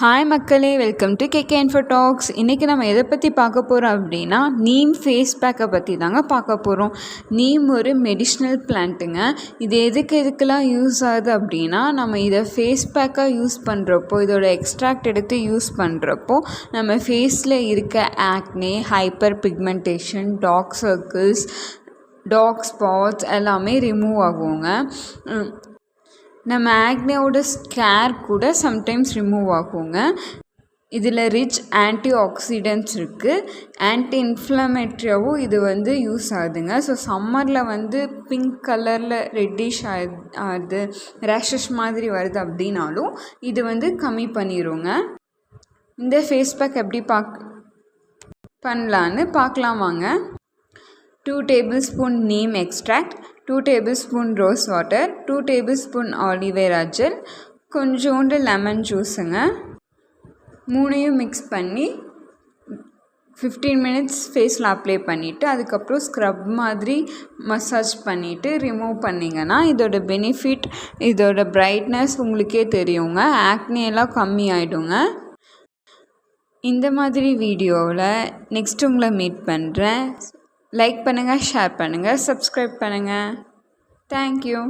Hi மக்களே, welcome to KK info talks. இன்றைக்கி நம்ம எதை பற்றி பார்க்க போகிறோம் அப்படின்னா நீம் ஃபேஸ் பேக்கை பற்றி தாங்க பார்க்க போகிறோம். நீம் ஒரு மெடிஷ்னல் பிளான்ட்டுங்க. இது எதுக்கெல்லாம் யூஸ் ஆகுது அப்படின்னா, நம்ம இதை ஃபேஸ் பேக்காக யூஸ் பண்ணுறப்போ, இதோட எக்ஸ்ட்ராக்ட் எடுத்து யூஸ் பண்ணுறப்போ நம்ம ஃபேஸில் இருக்க acne, hyperpigmentation, dark circles, dark spots எல்லாமே ரிமூவ் ஆகுங்க. நம்ம ஆக்னேவோட ஸ்கேர் கூட சம்டைம்ஸ் ரிமூவ் ஆகுங்க. இதில் ரிச் ஆன்டி ஆக்சிடென்ட்ஸ் இருக்குது. ஆன்டி இன்ஃப்ளமேட்ரியாகவும் இது யூஸ் ஆகுதுங்க. ஸோ சம்மரில் பிங்க் கலரில் ரெட்டிஷ் ஆகுது, ரேஷஸ் மாதிரி வருது அப்படின்னாலும் இது கம்மி பண்ணிடுங்க. இந்த ஃபேஸ் பேக் எப்படி பண்ணலான்னு பார்க்கலாம் வாங்க. 2 tablespoon neem extract, 2 tablespoon rose water, 2 tablespoon aloe vera gel, கொஞ்சோண்டு லெமன் ஜூஸுங்க. மூணையும் மிக்ஸ் பண்ணி 15 minutes ஃபேஸில் அப்ளை பண்ணிவிட்டு அதுக்கப்புறம் ஸ்க்ரப் மாதிரி மசாஜ் பண்ணிவிட்டு ரிமூவ் பண்ணிங்கன்னா இதோட பெனிஃபிட், இதோட பிரைட்னஸ் உங்களுக்கே தெரியுங்க. ஆக்னேலாம் கம்மி ஆகிடுங்க. இந்த மாதிரி வீடியோவில் நெக்ஸ்ட் உங்களை மீட் பண்ணுறேன். லைக் பண்ணுங்கள், ஷேர் பண்ணுங்கள், சப்ஸ்கிரைப் பண்ணுங்கள். தேங்க்யூ.